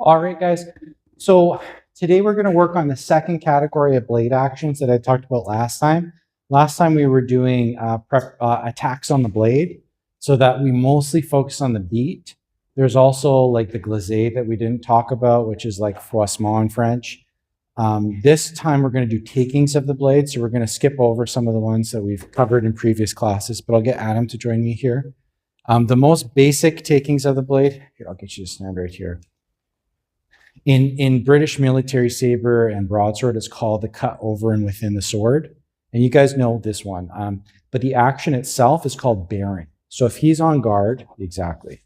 All right, guys. So today we're going to work on the second category of blade actions that I talked about last time. Last time we were doing attacks on the blade, so that we mostly focus on the beat. There's also like the glissé that we didn't talk about, which is like froissement in French. This time we're going to do takings of the blade, so we're going to skip over some of the ones that we've covered in previous classes, but I'll get Adam to join me here. The most basic takings of the blade, here, I'll get you to stand right here. In British military sabre and broadsword, it's called the cut over and within the sword. And you guys know this one. But the action itself is called bearing. So if he's on guard, exactly.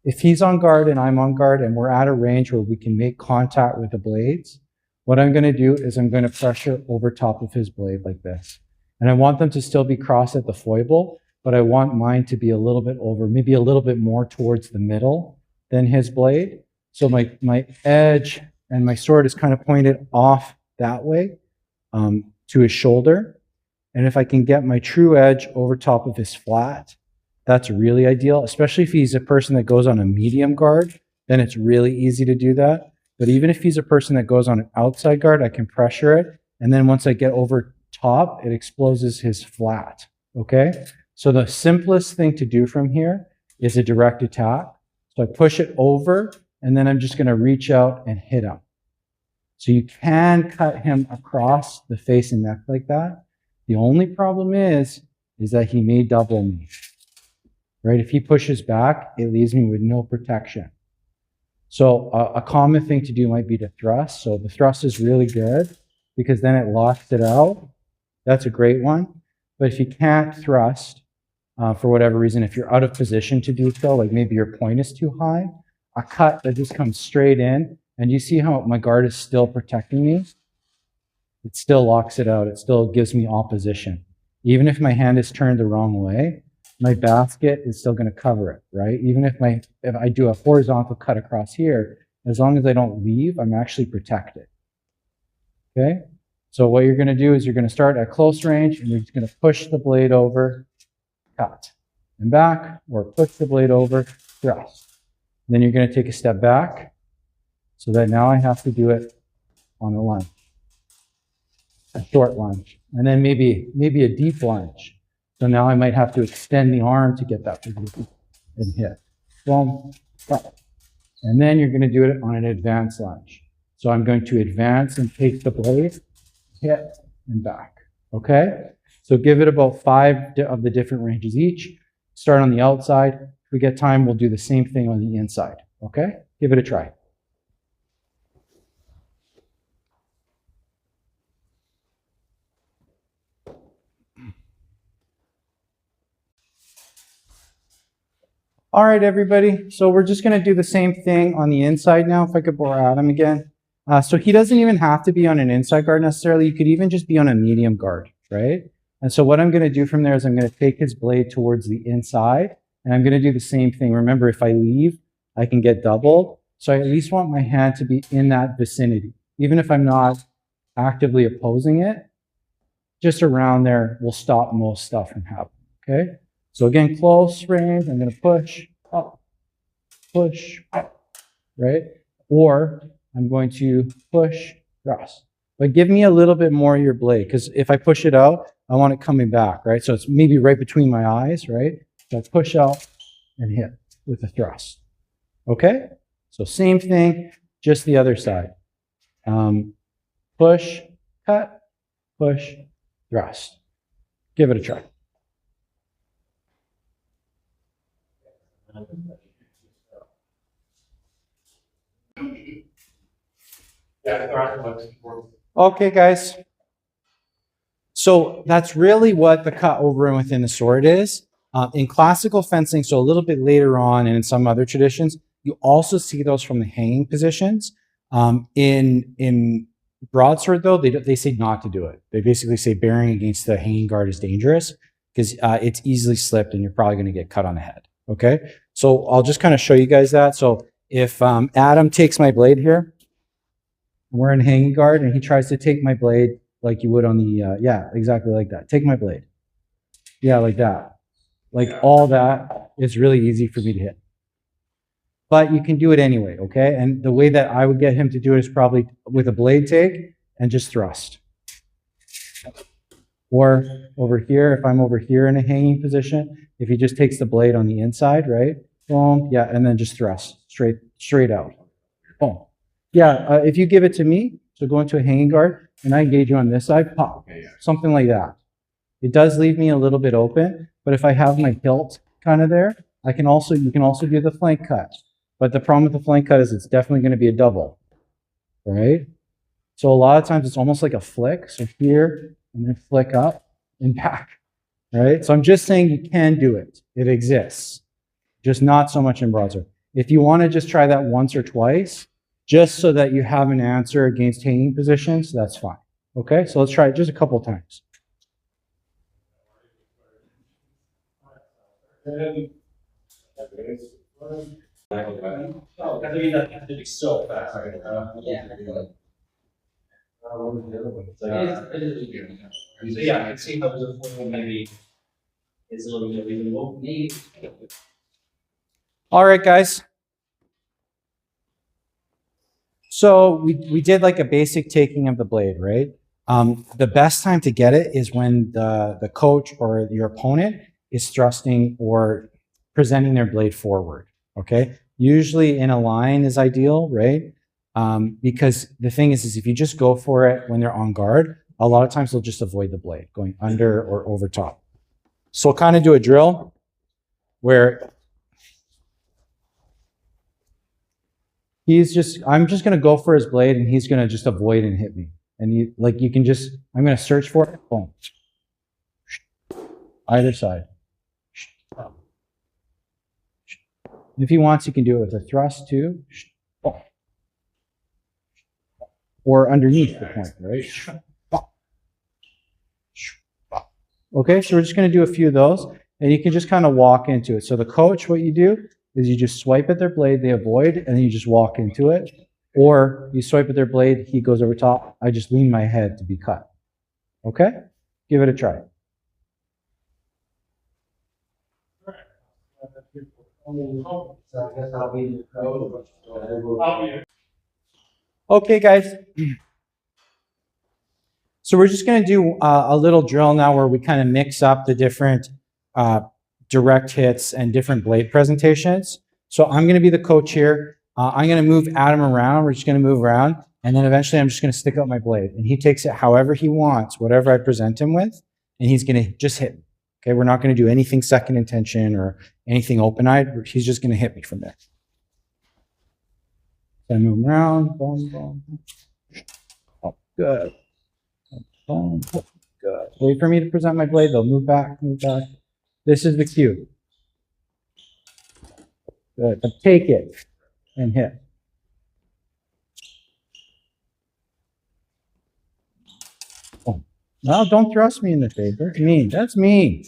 If he's on guard and I'm on guard and we're at a range where we can make contact with the blades, what I'm going to do is I'm going to pressure over top of his blade like this. And I want them to still be crossed at the foible, but I want mine to be a little bit over, maybe a little bit more towards the middle than his blade. So my edge and my sword is kind of pointed off that way to his shoulder. And if I can get my true edge over top of his flat, that's really ideal, especially if he's a person that goes on a medium guard, then it's really easy to do that. But even if he's a person that goes on an outside guard, I can pressure it. And then once I get over top, it exposes his flat, okay? So the simplest thing to do from here is a direct attack. So I push it over, and then I'm just going to reach out and hit him. So you can cut him across the face and neck like that. The only problem is that he may double me, right? If he pushes back, it leaves me with no protection. So a common thing to do might be to thrust. So the thrust is really good because then it locks it out. That's a great one. But if you can't thrust, for whatever reason, if you're out of position to do so, like maybe your point is too high, a cut that just comes straight in, and you see how my guard is still protecting me? It still locks it out. It still gives me opposition. Even if my hand is turned the wrong way, my basket is still going to cover it, right? Even if I do a horizontal cut across here, as long as I don't leave, I'm actually protected. Okay? So what you're going to do is you're going to start at close range, and you're just going to push the blade over, cut, and back, or push the blade over, thrust. Then you're going to take a step back, so that now I have to do it on a lunge, a short lunge, and then maybe a deep lunge. So now I might have to extend the arm to get that position and hit. Boom, cut. And then you're going to do it on an advanced lunge. So I'm going to advance and take the blade, hit, and back. Okay? So give it about 5 of the different ranges each. Start on the outside. If we get time, we'll do the same thing on the inside. Okay? Give it a try. All right, everybody. So we're just going to do the same thing on the inside now. If I could borrow Adam again. So he doesn't even have to be on an inside guard necessarily. You could even just be on a medium guard, right? And so what I'm going to do from there is I'm going to take his blade towards the inside, and I'm going to do the same thing. Remember, if I leave, I can get doubled. So I at least want my hand to be in that vicinity. Even if I'm not actively opposing it, just around there will stop most stuff from happening, okay? So again, close range, I'm going to push up, right? Or I'm going to push, thrust. But give me a little bit more of your blade, because if I push it out, I want it coming back, right? So it's maybe right between my eyes, right? So I push out and hit with a thrust. Okay? So same thing, just the other side. Push, cut, push, thrust. Give it a try. Okay, guys. So that's really what the cut over and within the sword is. In classical fencing, so a little bit later on and in some other traditions, you also see those from the hanging positions. In broadsword, though, they say not to do it. They basically say bearing against the hanging guard is dangerous because it's easily slipped and you're probably going to get cut on the head. Okay, so I'll just kind of show you guys that. So if Adam takes my blade here, we're in hanging guard, and he tries to take my blade like you would on the, yeah, exactly like that. Take my blade. Yeah, like that. Like all that is really easy for me to hit. but you can do it anyway, okay? And the way that I would get him to do it is probably with a blade take and just thrust. Or over here, if I'm over here in a hanging position, if he just takes the blade on the inside, right? Boom, yeah, and then just thrust straight out. Boom. Yeah, if you give it to me, so go into a hanging guard, and I engage you on this side, pop, something like that. It does leave me a little bit open, but if I have my hilt kind of there, you can also do the flank cut. But the problem with the flank cut is it's definitely going to be a double, right? So a lot of times it's almost like a flick. So here, and then flick up and back, right? So I'm just saying you can do it. It exists, just not so much in broadsword. If you want to just try that once or twice, just so that you have an answer against hanging positions, that's fine. Okay, so let's try it just a couple times. Yeah, I see how the flow maybe is a little bit reasonable. All right, guys. So we did like a basic taking of the blade, right? The best time to get it is when the coach or your opponent is thrusting or presenting their blade forward, okay? Usually in a line is ideal, right? Because the thing is if you just go for it when they're on guard, a lot of times they'll just avoid the blade going under or over top. So we'll kind of do a drill where I'm just going to go for his blade and he's going to just avoid and hit me. And you can just, I'm going to search for it. Boom. Either side. If he wants, he can do it with a thrust too. Or underneath the point, right? Okay, so we're just going to do a few of those. And you can just kind of walk into it. So the coach, what you do is you just swipe at their blade, they avoid, and then you just walk into it. Or you swipe at their blade, he goes over top. I just lean my head to be cut. Okay? Give it a try. Okay, guys. So we're just going to do a little drill now where we kind of mix up the different direct hits and different blade presentations. So I'm going to be the coach here. I'm going to move Adam around. We're just going to move around. And then eventually I'm just going to stick out my blade. And he takes it however he wants, whatever I present him with. And he's going to just hit me. Okay, we're not going to do anything second intention or anything open-eyed. He's just going to hit me from there. So I move around. Boom, boom. Oh, good. Boom, good. Wait for me to present my blade. They'll move back, move back. This is the cue. Good. Take it and hit. Oh. No, don't thrust me in the face. That's mean. That's mean.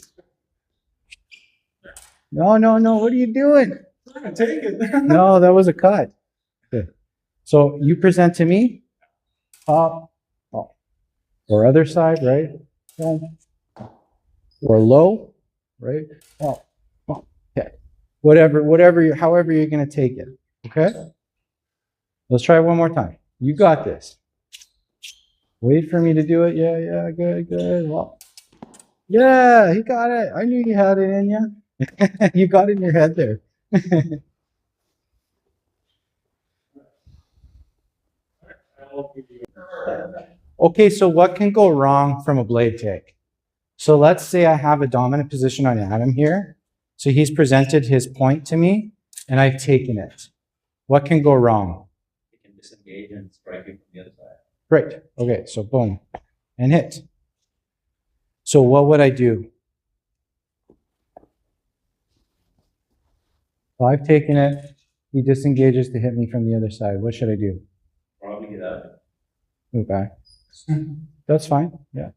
No, no, no. What are you doing? I'm gonna take it. No, that was a cut. Good. So you present to me. Up. Oh. Or other side, right? Or low, right? Oh. Okay. However you're going to take it. Okay? Let's try it one more time. You got this. Wait for me to do it. Yeah, yeah, good, good. Well, yeah, he got it. I knew you had it in you. You got it in your head there. Okay, so what can go wrong from a blade take? So let's say I have a dominant position on Adam here. So he's presented his point to me, and I've taken it. What can go wrong? You can disengage and strike it from the other side. Great. Okay, so boom, and hit. So what would I do? So I've taken it. He disengages to hit me from the other side. What should I do? Probably get up. Move back. That's fine. Yeah.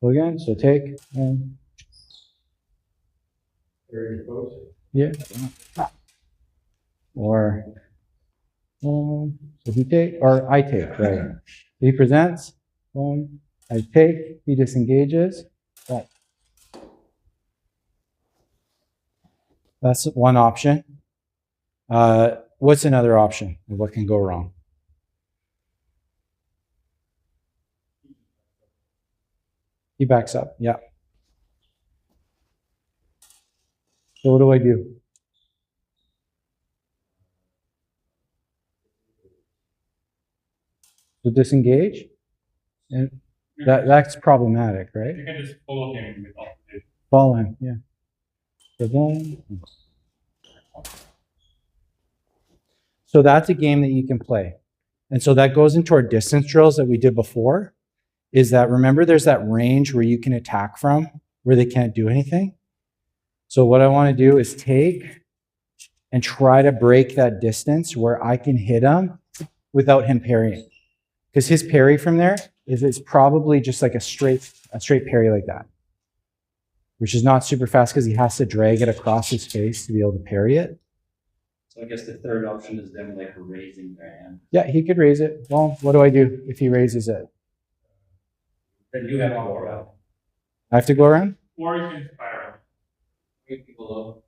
Go again. So take and yeah. Or so he take or I take, right? He presents. Boom. I take. He disengages. Right. That's one option. What's another option of what can go wrong? He backs up. Yeah. So what do I do? So disengage, and that's problematic, right? You can just follow him without it. Follow him, yeah. So boom. So that's a game that you can play. And so that goes into our distance drills that we did before, is that, remember there's that range where you can attack from, where they can't do anything? So what I want to do is take and try to break that distance where I can hit him without him parrying. Because his parry from there is probably just like a straight parry like that, which is not super fast because he has to drag it across his face to be able to parry it. So I guess the third option is them like raising their hand. Yeah, he could raise it. Well, what do I do if he raises it? Then you have to go around. I have to go around? Or you can spiral. Three people low.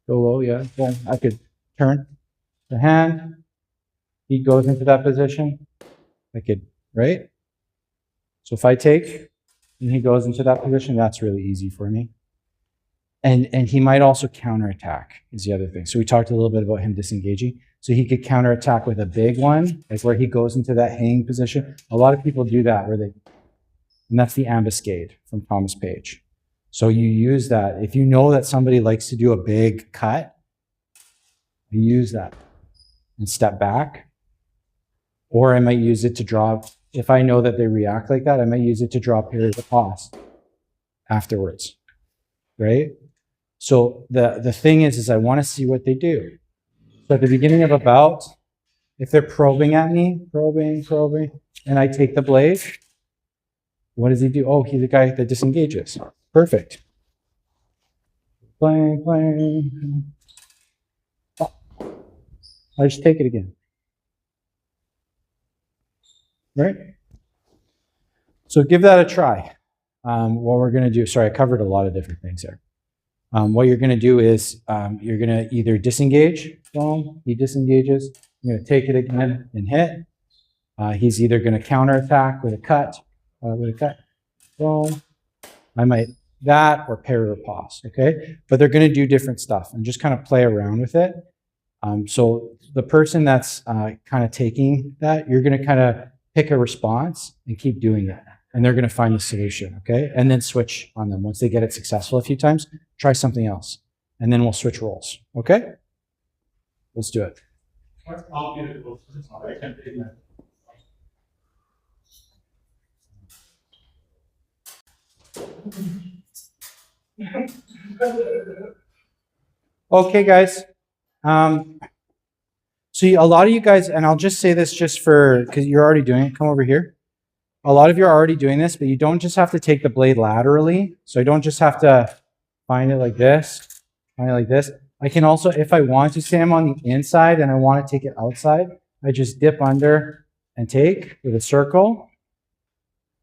Go low, yeah. Well, I could turn the hand. He goes into that position. I could, right? So if I take and he goes into that position, that's really easy for me. And he might also counterattack is the other thing. So we talked a little bit about him disengaging. So he could counterattack with a big one, like where he goes into that hanging position. A lot of people do that and that's the ambuscade from Thomas Page. So you use that. If you know that somebody likes to do a big cut, you use that and step back. Or I might use it to draw, if I know that they react like that, I might use it to draw periods of pause afterwards, right? So the thing is I want to see what they do. So at the beginning of a bout, if they're probing at me, probing, and I take the blade, what does he do? Oh, he's the guy that disengages. Perfect. Playing. Oh, I just take it again. Right? So give that a try. What we're going to do, sorry, I covered a lot of different things there. What you're going to do is you're going to either disengage, boom, he disengages, you're going to take it again and hit. He's either going to counterattack with a cut, boom. I might that or parry or pause, okay? But they're going to do different stuff and just kind of play around with it. So the person that's kind of taking that, you're going to kind of pick a response and keep doing it. And they're going to find the solution, okay? And then switch on them. Once they get it successful a few times, try something else. And then we'll switch roles, okay? Let's do it. I'll get it. I can take that. Okay, guys. So a lot of you guys, and I'll just say this just for, because you're already doing it, come over here. A lot of you are already doing this, but you don't just have to take the blade laterally. So I don't just have to find it like this, find it like this. I can also, if I want to, say I'm on the inside and I want to take it outside, I just dip under and take with a circle.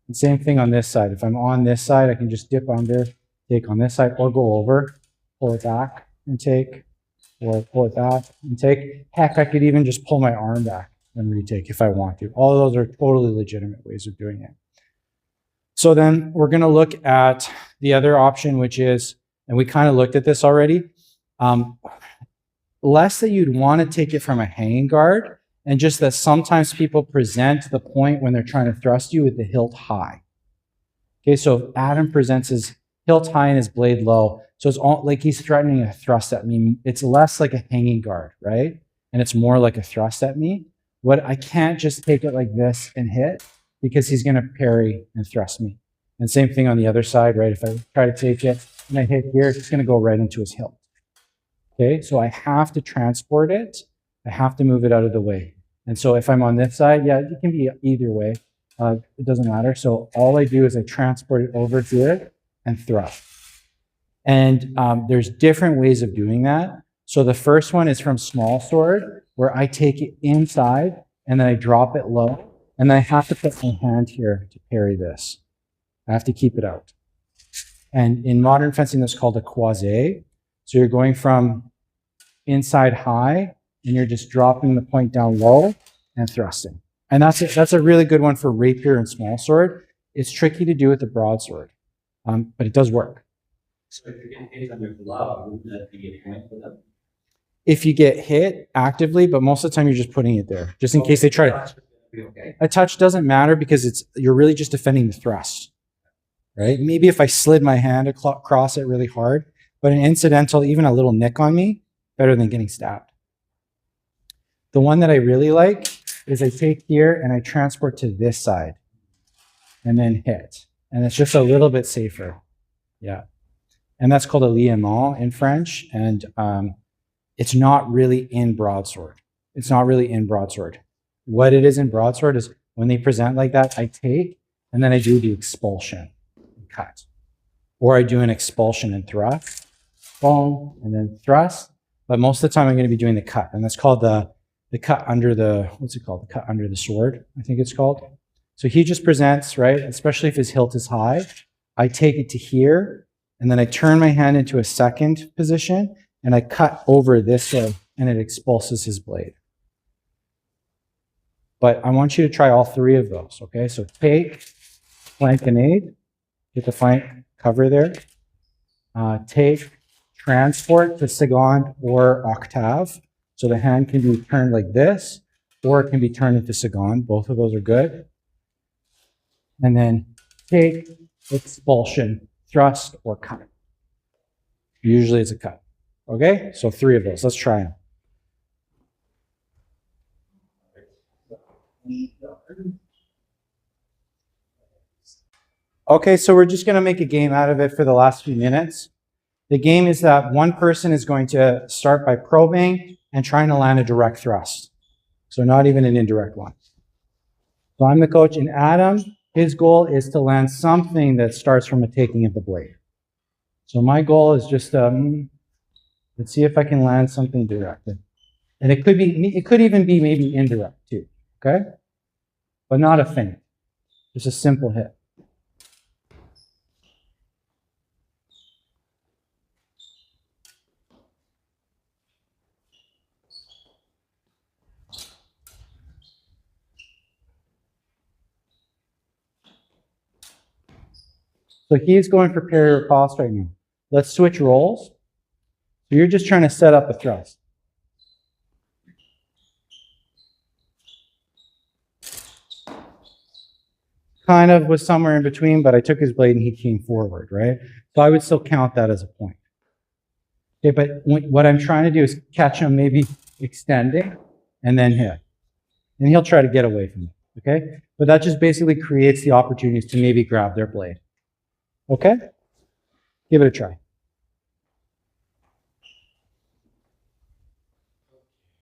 And same thing on this side. If I'm on this side, I can just dip under, take on this side, or go over, pull it back and take, or pull it back and take. Heck, I could even just pull my arm back and retake if I want to. All of those are totally legitimate ways of doing it. So then we're going to look at the other option, which is, and we kind of looked at this already, less that you'd want to take it from a hanging guard, and just that sometimes people present the point when they're trying to thrust you with the hilt high. Okay, so if Adam presents his hilt high and his blade low, so it's all like he's threatening a thrust at me. It's less like a hanging guard, right? And it's more like a thrust at me. What I can't just take it like this and hit, because he's going to parry and thrust me. And same thing on the other side, right? If I try to take it and I hit here, it's going to go right into his hilt. Okay, so I have to transport it. I have to move it out of the way. And so if I'm on this side, yeah, it can be either way. It doesn't matter. So all I do is I transport it over here and thrust. And there's different ways of doing that. So the first one is from small sword, where I take it inside and then I drop it low. And then I have to put my hand here to parry this. I have to keep it out. And in modern fencing, that's called a croisé. So you're going from inside high and you're just dropping the point down low and thrusting. And that's a really good one for rapier and small sword. It's tricky to do with the broadsword, but it does work. So if you're getting hit on your glove, wouldn't that be a point for them? If you get hit actively, but most of the time you're just putting it there, just in case they try to. Okay. A touch doesn't matter because you're really just defending the thrust, right? Maybe if I slid my hand across it really hard, but an incidental, even a little nick on me, better than getting stabbed. The one that I really like is I take here and I transport to this side and then hit. And it's just a little bit safer. Yeah. And that's called a liaison in French. And it's not really in broadsword. It's not really in broadsword. What it is in broadsword is when they present like that, I take and then I do the expulsion and cut. Or I do an expulsion and thrust, boom, and then thrust. But most of the time I'm going to be doing the cut. And that's called the cut under the, what's it called? The cut under the sword, I think it's called. So he just presents, right? Especially if his hilt is high. I take it to here, and then I turn my hand into a second position, and I cut over this way, and it expulses his blade. But I want you to try all three of those, okay? So take, flank and aid, get the flank cover there. Take, transport to second or octave. So the hand can be turned like this, or it can be turned into second. Both of those are good. And then take, expulsion, thrust, or cut. Usually it's a cut. Okay? So three of those. Let's try them. Okay, so we're just going to make a game out of it for the last few minutes. The game is that one person is going to start by probing and trying to land a direct thrust. So not even an indirect one. So I'm the coach, and Adam, his goal is to land something that starts from a taking of the blade. So my goal is just, let's see if I can land something directed. And it could even be maybe indirect too, okay? But not a feint, just a simple hit. So he's going for parry or riposte right now. Let's switch roles. So you're just trying to set up a thrust. Kind of was somewhere in between, but I took his blade and he came forward, right? So I would still count that as a point. Okay, but what I'm trying to do is catch him maybe extending and then hit. And he'll try to get away from it, okay? But that just basically creates the opportunities to maybe grab their blade. Okay? Give it a try.